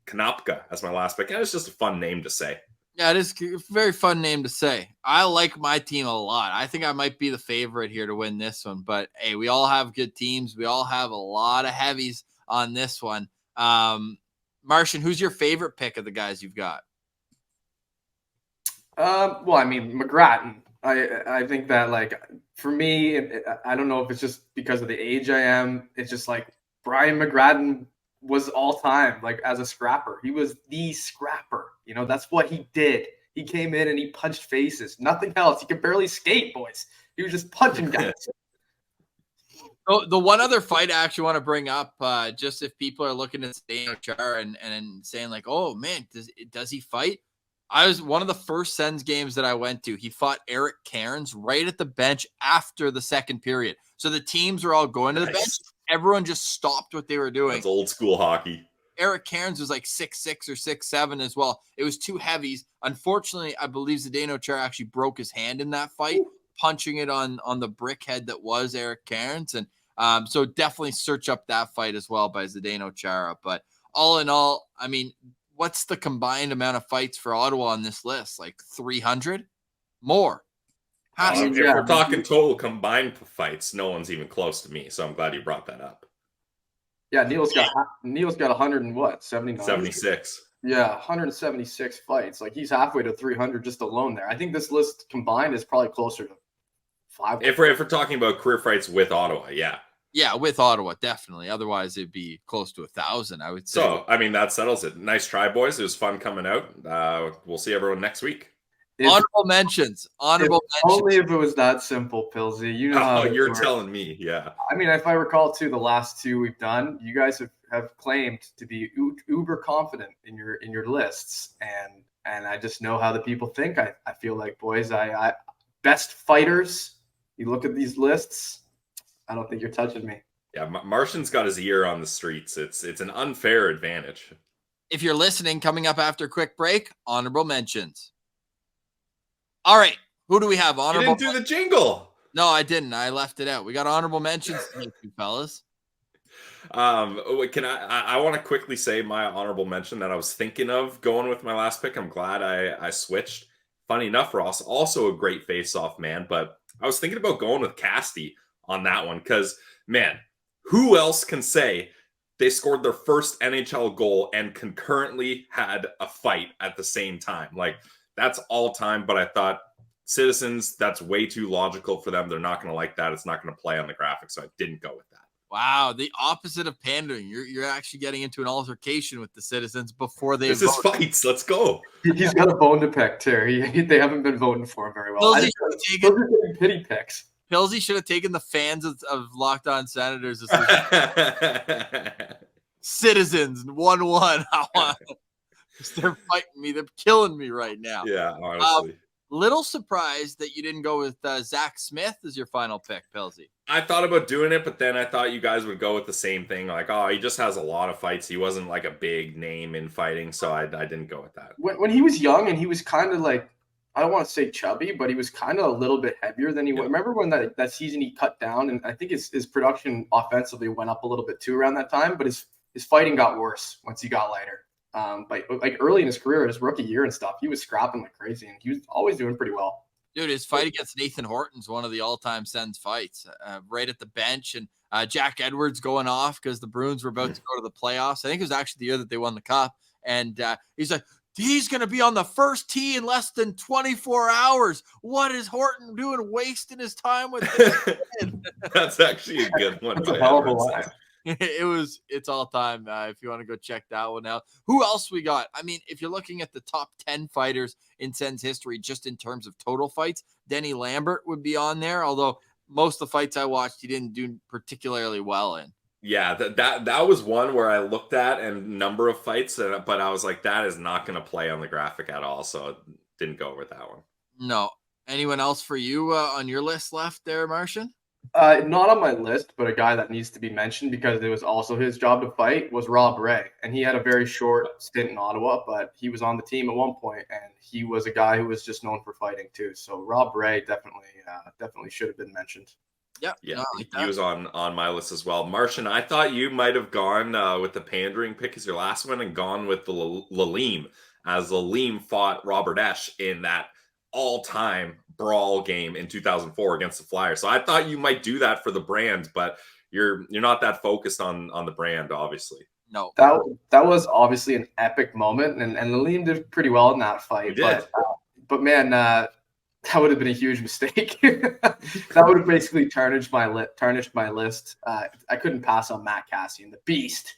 Konopka as my last pick. And it's just a fun name to say. Yeah, it is a very fun name to say. I like my team a lot. I think I might be the favorite here to win this one. But, hey, we all have good teams. We all have a lot of heavies on this one. Martian, who's your favorite pick of the guys you've got? Well, I mean, McGrattan. I think that, like, for me, I don't know if it's just because of the age I am. It's just like Brian McGrattan was all time, like, as a scrapper. He was the scrapper. You know, that's what he did. He came in and he punched faces. Nothing else. He could barely skate, boys. He was just punching guys. Oh, the one other fight I actually want to bring up, just if people are looking at Zdeno Chara and saying like, oh man, does he fight? I was one of the first Sens games that I went to. He fought Eric Cairns right at the bench after the second period. So the teams were all going to the bench. Everyone just stopped what they were doing. That's old school hockey. Eric Cairns was like 6'6" or 6'7" as well. It was two heavies. Unfortunately, I believe Zdeno Chara actually broke his hand in that fight, punching it on the brick head that was Eric Cairns. And so definitely search up that fight as well by Zdeno Chara. But all in all, I mean, what's the combined amount of fights for Ottawa on this list? Like 300? More. If we're talking total combined fights, no one's even close to me. So I'm glad you brought that up. Yeah, Neil's got 100 and what? 79? 76. Yeah, 176 fights. Like, he's halfway to 300 just alone there. I think this list combined is probably closer to 500. If we're talking about career fights with Ottawa, yeah. Yeah, with Ottawa, definitely. Otherwise, it'd be close to 1,000, I would say. So, I mean, that settles it. Nice try, boys. It was fun coming out. We'll see everyone next week. Honorable mentions. Only if it was that simple, Pilsy. You know how you're telling me, yeah. I mean, if I recall, too, the last two we've done, you guys have claimed to be uber confident in your lists, and I just know how the people think. I feel like, boys, I best fighters. You look at these lists, I don't think you're touching me. Yeah, Martian's got his ear on the streets. It's an unfair advantage. If you're listening, coming up after a quick break, honorable mentions. All right, who do we have? Honorable. You didn't do the jingle. No, I didn't. I left it out. We got honorable mentions, you fellas. I want to quickly say my honorable mention that I was thinking of going with my last pick. I'm glad I switched. Funny enough, Ross, also a great face-off man, but I was thinking about going with Casti on that one because, man, who else can say they scored their first NHL goal and concurrently had a fight at the same time? Like, that's all time, but I thought Citizens, that's way too logical for them. They're not going to like that. It's not going to play on the graphics, so I didn't go with that. Wow, the opposite of pandering. You're actually getting into an altercation with the Citizens before they. This is fights. Let's go. He's got a bone to pick too. They haven't been voting for him very well. Those are getting pity picks. Pilsy should have taken the fans of Locked On Senators. Citizens 1-1. They're fighting me. They're killing me right now. Yeah, honestly. Little surprised that you didn't go with Zach Smith as your final pick, Pilsy. I thought about doing it, but then I thought you guys would go with the same thing. Like, oh, he just has a lot of fights. He wasn't like a big name in fighting, so I didn't go with that. When he was young and he was kind of like, I don't want to say chubby, but he was kind of a little bit heavier than he was. Remember when that season he cut down, and I think his production offensively went up a little bit too around that time, but his fighting got worse once he got lighter. But like early in his career, his rookie year and stuff, he was scrapping like crazy, and he was always doing pretty well. Dude, his fight against Nathan Horton's one of the all-time Sens fights. Right at the bench, and Jack Edwards going off because the Bruins were about to go to the playoffs. I think it was actually the year that they won the cup, and he's like, he's going to be on the first tee in less than 24 hours. What is Horton doing, wasting his time with this? That's actually a good one. That's a hell of a line. It's all time. If you want to go check that one out. Who else we got? I mean, if you're looking at the top 10 fighters in Sens history, just in terms of total fights, Denny Lambert would be on there. Although most of the fights I watched, he didn't do particularly well in. Yeah, that was one where I looked at and number of fights, but I was like, that is not going to play on the graphic at all. So didn't go with that one. No. Anyone else for you on your list left there, Martian? Not on my list, but a guy that needs to be mentioned because it was also his job to fight was Rob Ray. And he had a very short stint in Ottawa, but he was on the team at one point, and he was a guy who was just known for fighting too. So Rob Ray definitely should have been mentioned. Yeah, he was on my list as well. Martian, I thought you might have gone with the pandering pick as your last one and gone with the Lalime, as Lalime fought Robert Esch in that all-time brawl game in 2004 against the Flyers. So I thought you might do that for the brand, but you're not that focused on the brand, obviously. No. That was obviously an epic moment, and Liam did pretty well in that fight. He did. But man, that would have been a huge mistake. That would have basically tarnished my list. I couldn't pass on Matt Cassian, the beast.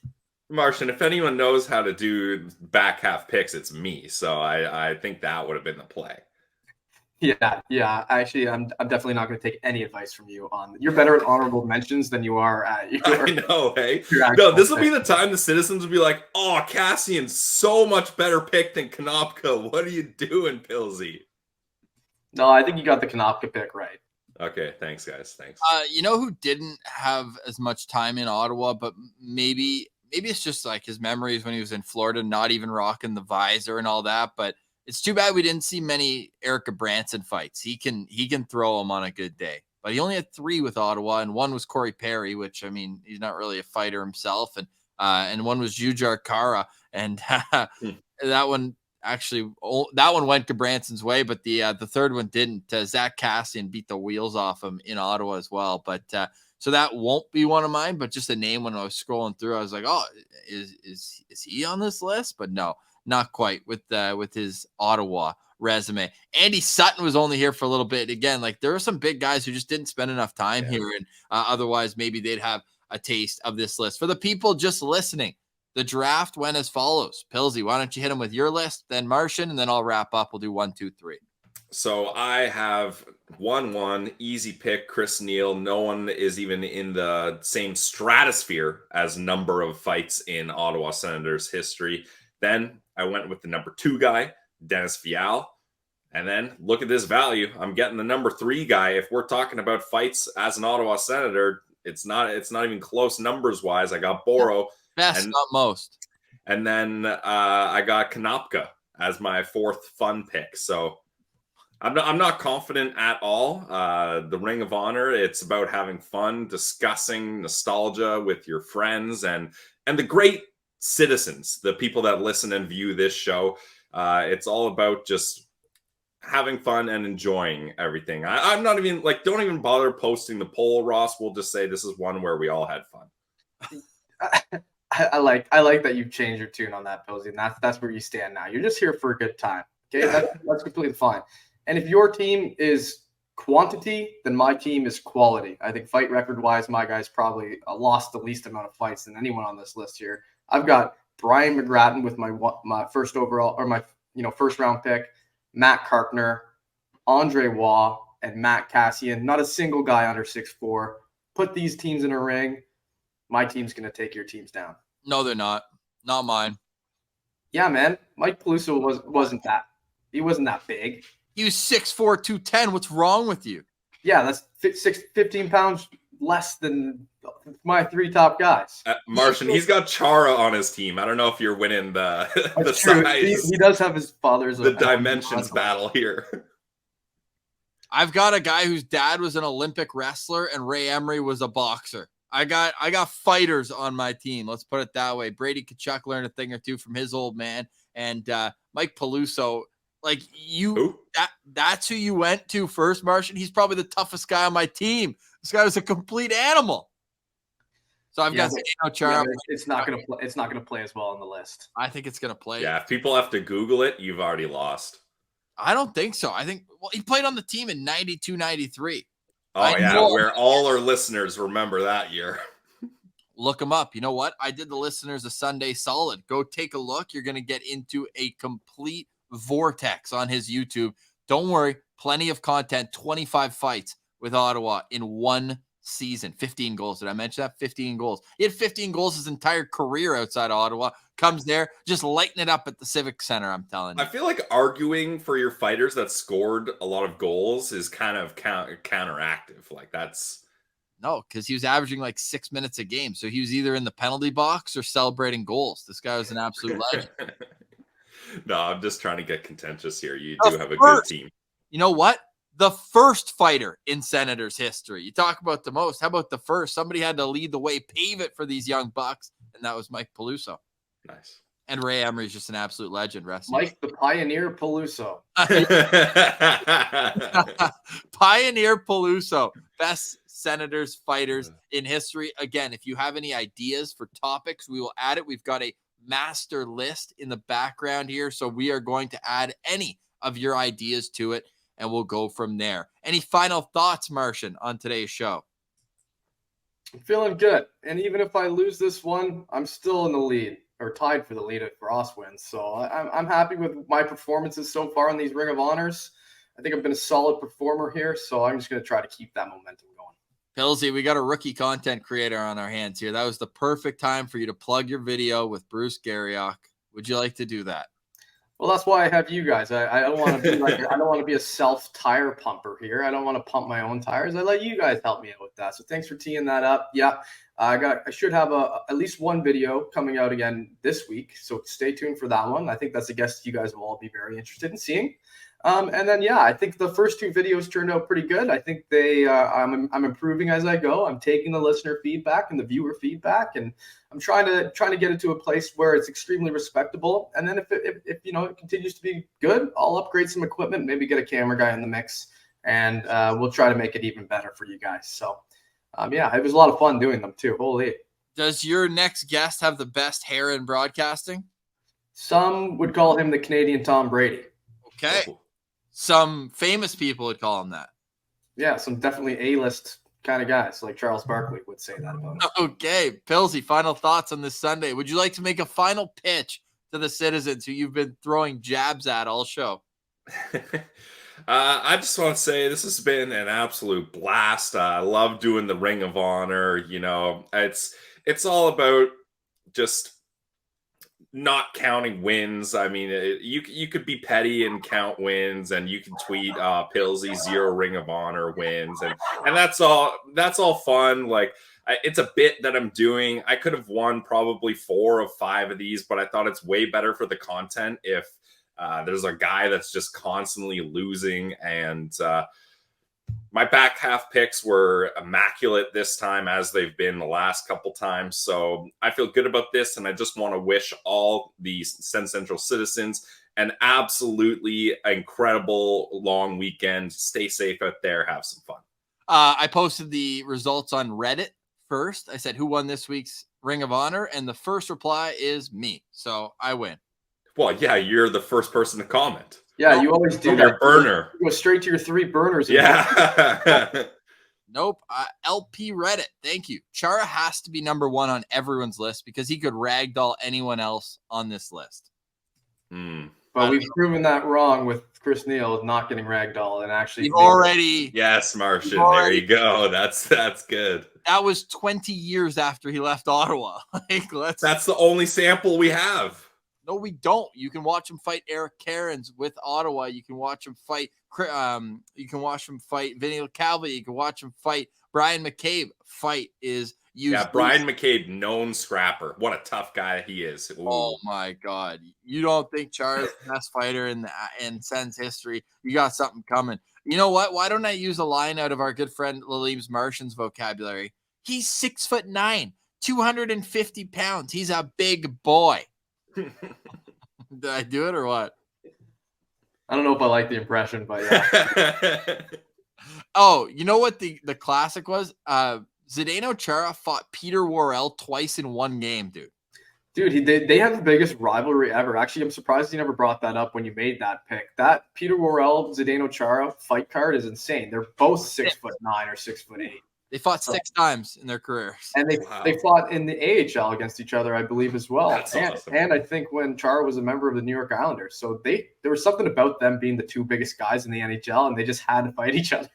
Martian, if anyone knows how to do back half picks, it's me. So I think that would have been the play. Yeah. Actually, I'm definitely not going to take any advice from you on. You're better at honorable mentions than you are at your. I know, hey. No, this will be the time the citizens will be like, "Oh, Cassian's so much better pick than Konopka. What are you doing, Pilsy?" No, I think you got the Konopka pick right. Okay, thanks, guys. Thanks. You know who didn't have as much time in Ottawa, but maybe it's just like his memories when he was in Florida, not even rocking the visor and all that. But it's too bad we didn't see many Erica Branson fights. He can throw them on a good day, but he only had 3 with Ottawa, and one was Corey Perry, which I mean he's not really a fighter himself, and one was Jujar Kara, and that one went to Branson's way, but the third one didn't. Zach Cassian beat the wheels off him in Ottawa as well, but. So that won't be one of mine, but just a name when I was scrolling through, I was like, oh, is he on this list? But no, not quite with his Ottawa resume. Andy Sutton was only here for a little bit. Again, like there are some big guys who just didn't spend enough time here, and otherwise maybe they'd have a taste of this list. For the people just listening, the draft went as follows. Pilsy, why don't you hit him with your list, then Martian, and then I'll wrap up. We'll do 1, 2, 3. So I have 1-1, easy pick, Chris Neal. No one is even in the same stratosphere as number of fights in Ottawa Senators history. Then I went with the number 2 guy, Dennis Vial. And then look at this value. I'm getting the number 3 guy. If we're talking about fights as an Ottawa Senator, it's not even close numbers wise. I got Boro. Best, not most. And then I got Konopka as my 4th fun pick. So I'm not confident at all. The Ring of Honor, it's about having fun, discussing nostalgia with your friends and the great citizens, the people that listen and view this show. It's all about just having fun and enjoying everything. I'm not even like, don't even bother posting the poll, Ross. We'll just say this is one where we all had fun. I like that you've changed your tune on that, Pilsy, and that's where you stand now. You're just here for a good time. Okay, that's completely fine. And if your team is quantity, then my team is quality. I think fight record-wise, my guy's probably lost the least amount of fights than anyone on this list here. I've got Brian McGrattan with my first overall or my first round pick, Matt Karpner, Andre Waugh, and Matt Cassian. Not a single guy under 6'4". Put these teams in a ring. My team's going to take your teams down. No, they're not. Not mine. Yeah, man. Mike Peluso wasn't that big. He was 6'4", 210. What's wrong with you? Yeah, that's 15 pounds less than my 3 top guys. Martian, he's got Chara on his team. I don't know if you're winning the size. He does have his father's the dimensions battle here. I've got a guy whose dad was an Olympic wrestler and Ray Emery was a boxer. I got fighters on my team. Let's put it that way. Brady Tkachuk learned a thing or two from his old man, and Mike Peluso. Like that's who you went to first, Martian. He's probably the toughest guy on my team. This guy was a complete animal. So I've got Chara. It's not gonna play as well on the list. I think it's gonna play. Yeah, if people have to Google it, you've already lost. I don't think so. I think he played on the team in 92, 93. Oh yeah, where all our listeners remember that year. Look him up. You know what? I did the listeners a Sunday solid. Go take a look. You're gonna get into a complete vortex on his YouTube. Don't worry, plenty of content. 25 fights with Ottawa in one season. 15 goals. Did I mention that? 15 goals. He had 15 goals his entire career outside of Ottawa. Comes there, just lighten it up at the Civic Center, I'm telling you. I feel like arguing for your fighters that scored a lot of goals is kind of counteractive. Like that's... No, because he was averaging like 6 minutes a game. So he was either in the penalty box or celebrating goals. This guy was an absolute legend. No, I'm just trying to get contentious here. You do have a good team. You know what? The first fighter in Senators history. You talk about the most. How about the first? Somebody had to lead the way, pave it for these young bucks, and that was Mike Peluso. Nice. And Ray Emery's just an absolute legend. Mike the Pioneer Peluso. Pioneer Peluso, best Senators fighters in history. Again, if you have any ideas for topics, we will add it. We've got a master list in the background here, so we are going to add any of your ideas to it, and we'll go from there. Any final thoughts, Martian, on today's show? I'm feeling good. And even if I lose this one, I'm still in the lead, or tied for the lead if Ross wins. So I'm happy with my performances so far in these Ring of Honors. I think I've been a solid performer here, so I'm just going to try to keep that momentum going. Pilsy, we got a rookie content creator on our hands here. That was the perfect time for you to plug your video with Bruce Garriock. Would you like to do that? Well, that's why I have you guys. I don't want to be like I don't want to be a self tire pumper here. I don't want to pump my own tires. I let you guys help me out with that. So thanks for teeing that up. Yeah, I should have at least one video coming out again this week. So stay tuned for that one. I think that's a guest you guys will all be very interested in seeing. And then yeah, I think the first two videos turned out pretty good. I think I'm improving as I go. I'm taking the listener feedback and the viewer feedback, and I'm trying to get it to a place where it's extremely respectable. And then if it continues to be good, I'll upgrade some equipment, maybe get a camera guy in the mix, and we'll try to make it even better for you guys. So yeah, it was a lot of fun doing them too. Holy. Does your next guest have the best hair in broadcasting? Some would call him the Canadian Tom Brady. Okay. Oh. Some famous people would call him that. Yeah, some definitely A-list kind of guys, like Charles Barkley would say that about him. Okay, Pilsy, final thoughts on this Sunday. Would you like to make a final pitch to the citizens who you've been throwing jabs at all show? I just want to say this has been an absolute blast. I love doing the Ring of Honor. You know, it's all about just not counting wins. I mean, you could be petty and count wins, and you can tweet Pilsy 0 Ring of Honor wins, and that's all fun. Like, it's a bit that I'm doing. I could have won probably 4 of 5 of these, but I thought it's way better for the content if there's a guy that's just constantly losing. And my back half picks were immaculate this time, as they've been the last couple times. So I feel good about this, and I just want to wish all the Sens Central citizens an absolutely incredible long weekend. Stay safe out there. Have some fun. I posted the results on Reddit first. I said, who won this week's Ring of Honor? And the first reply is me. So I win. Well, yeah, you're the first person to comment. Yeah, you always do that. Your burner. You go straight to your 3 burners. Yeah. Nope. LP Reddit. Thank you. Chara has to be number 1 on everyone's list because he could ragdoll anyone else on this list. But we've proven that wrong with Chris Neal not getting ragdoll and actually. Yes, Martian. There you go. That's good. That was 20 years after he left Ottawa. That's the only sample we have. No, we don't. You can watch him fight Eric Cairns with Ottawa. You can watch him fight. Vinny LeCalvi. You can watch him fight Brian McCabe. Brian McCabe, known scrapper. What a tough guy he is. Ooh. Oh my God! You don't think Char's the best fighter in Sens history? You got something coming. You know what? Why don't I use a line out of our good friend Laleem's Martian's vocabulary? He's 6'9", 250 pounds. He's a big boy. Did I do it or what? I don't know if I like the impression, but yeah. Oh, you know what the classic was? Zdeno Chara fought Peter Worrell twice in one game, dude. Dude, they have the biggest rivalry ever. Actually, I'm surprised you never brought that up when you made that pick. That Peter Worrell, Zdeno Chara fight card is insane. They're both 6'9" or 6'8". They fought 6 times in their careers. And they fought in the AHL against each other, I believe, as well. That's awesome. And I think when Chara was a member of the New York Islanders. So there was something about them being the 2 biggest guys in the NHL, and they just had to fight each other.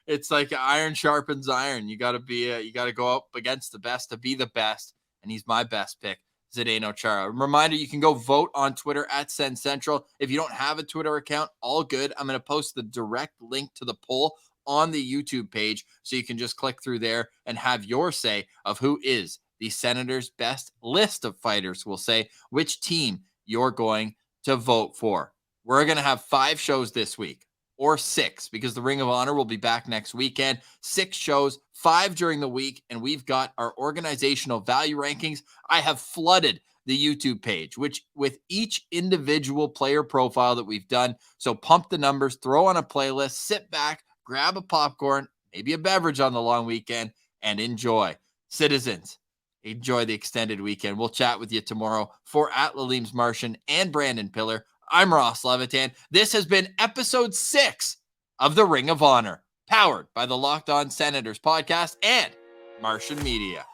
It's like iron sharpens iron. You got to go up against the best to be the best. And he's my best pick, Zdeno Chara. Reminder, you can go vote on Twitter at Sens Central. If you don't have a Twitter account, all good. I'm going to post the direct link to the poll on the YouTube page, so you can just click through there and have your say of who is the Senators' best list of fighters. We'll say which team you're going to vote for. We're going to have 5 shows this week, or 6, because the Ring of Honor will be back next weekend. 6 shows, 5 during the week, and we've got our organizational value rankings. I have flooded the YouTube page, which with each individual player profile that we've done. So pump the numbers, throw on a playlist, sit back, grab a popcorn, maybe a beverage on the long weekend, and enjoy. Citizens, enjoy the extended weekend. We'll chat with you tomorrow. For @Levitan Martian and Brandon Piller, I'm Ross Levitan. This has been episode 6 of the Ring of Honor, powered by the Locked On Senators podcast and Martian Media.